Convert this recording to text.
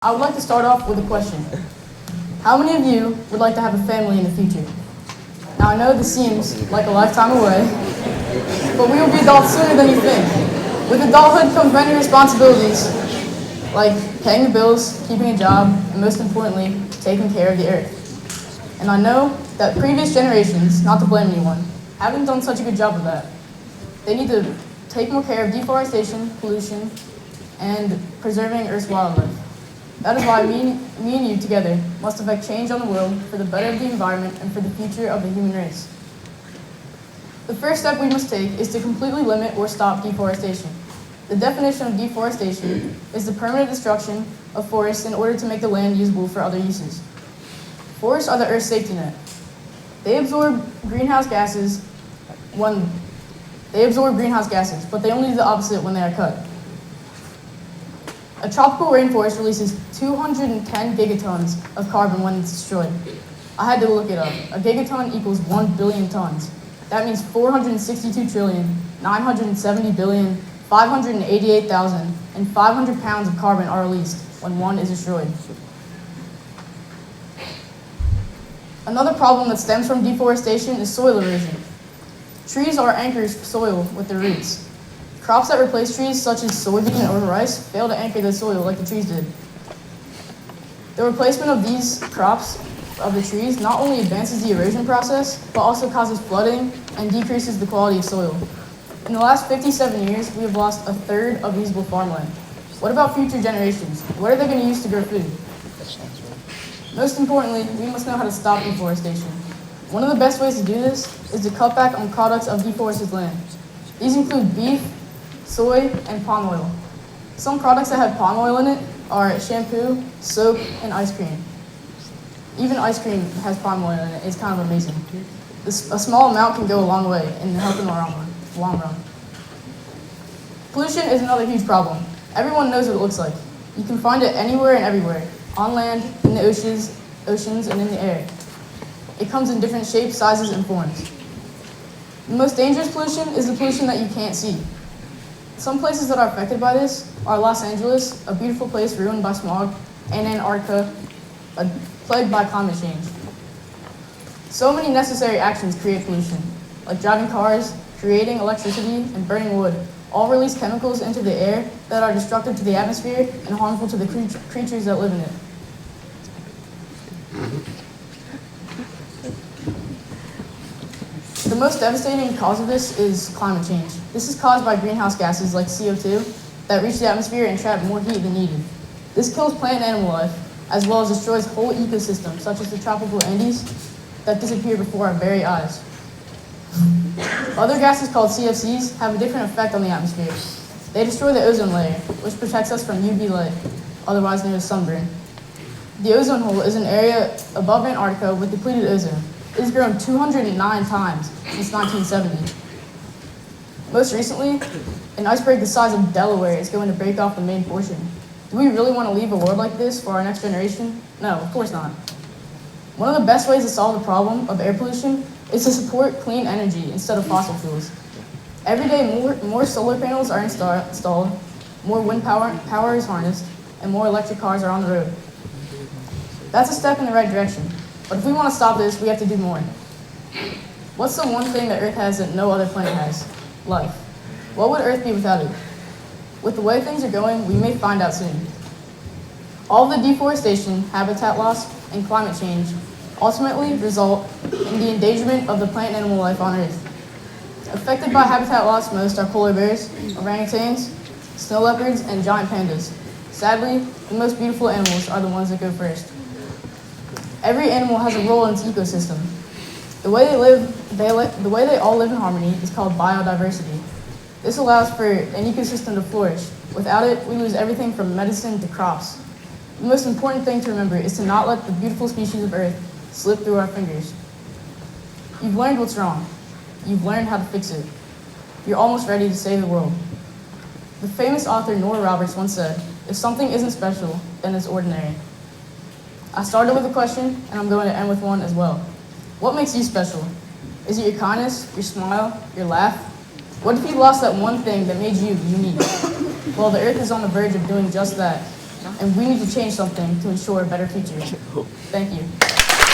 I would like to start off with a question. How many of you would like to have a family in the future? Now I know this seems like a lifetime away, but we will be adults sooner than you think. With adulthood come many responsibilities, like paying the bills, keeping a job, and most importantly, taking care of the earth. And I know that previous generations, not to blame anyone, haven't done such a good job of that. They need to take more care of deforestation, pollution, and preserving Earth's wildlife. That is why me and you together must affect change on the world for the better of the environment and for the future of the human race. The first step we must take is to completely limit or stop deforestation. The definition of deforestation is the permanent destruction of forests in order to make the land usable for other uses. Forests are the Earth's safety net. They absorb greenhouse gases, but they only do the opposite when they are cut. A tropical rainforest releases 210 gigatons of carbon when it's destroyed. I had to look it up. A gigaton equals 1 billion tons. That means 462,970,588,500 pounds of carbon are released when one is destroyed. Another problem that stems from deforestation is soil erosion. Trees are anchors for soil with their roots. Crops that replace trees, such as soybean or rice, fail to anchor the soil like the trees did. The replacement of these crops of the trees not only advances the erosion process, but also causes flooding and decreases the quality of soil. In the last 57 years, we have lost a third of usable farmland. What about future generations? What are they going to use to grow food? Most importantly, we must know how to stop deforestation. One of the best ways to do this is to cut back on products of deforested land. These include beef, soy, and palm oil. Some products that have palm oil in it are shampoo, soap, and ice cream. Even ice cream has palm oil in it. It's kind of amazing. A small amount can go a long way in helping the long run. Pollution is another huge problem. Everyone knows what it looks like. You can find it anywhere and everywhere, on land, in the oceans, and in the air. It comes in different shapes, sizes, and forms. The most dangerous pollution is the pollution that you can't see. Some places that are affected by this are Los Angeles, a beautiful place ruined by smog, and Antarctica, plagued by climate change. So many necessary actions create pollution, like driving cars, creating electricity, and burning wood, all release chemicals into the air that are destructive to the atmosphere and harmful to the creatures that live in it. The most devastating cause of this is climate change. This is caused by greenhouse gases like CO2 that reach the atmosphere and trap more heat than needed. This kills plant and animal life, as well as destroys whole ecosystems, such as the tropical Andes, that disappear before our very eyes. Other gases called CFCs have a different effect on the atmosphere. They destroy the ozone layer, which protects us from UV light, otherwise known as sunburn. The ozone hole is an area above Antarctica with depleted ozone. It has grown 209 times since 1970. Most recently, an iceberg the size of Delaware is going to break off the main portion. Do we really want to leave a world like this for our next generation? No, of course not. One of the best ways to solve the problem of air pollution is to support clean energy instead of fossil fuels. Every day, more solar panels are installed, more wind power is harnessed, and more electric cars are on the road. That's a step in the right direction. But if we want to stop this, we have to do more. What's the one thing that Earth has that no other planet has? Life. What would Earth be without it? With the way things are going, we may find out soon. All the deforestation, habitat loss, and climate change ultimately result in the endangerment of the plant and animal life on Earth. Affected by habitat loss most are polar bears, orangutans, snow leopards, and giant pandas. Sadly, the most beautiful animals are the ones that go first. Every animal has a role in its ecosystem. The way they all live in harmony is called biodiversity. This allows for an ecosystem to flourish. Without it, we lose everything from medicine to crops. The most important thing to remember is to not let the beautiful species of Earth slip through our fingers. You've learned what's wrong. You've learned how to fix it. You're almost ready to save the world. The famous author Nora Roberts once said, "If something isn't special, then it's ordinary." I started with a question, and I'm going to end with one as well. What makes you special? Is it your kindness, your smile, your laugh? What if you lost that one thing that made you unique? Well, the Earth is on the verge of doing just that. and we need to change something to ensure a better future. Thank you.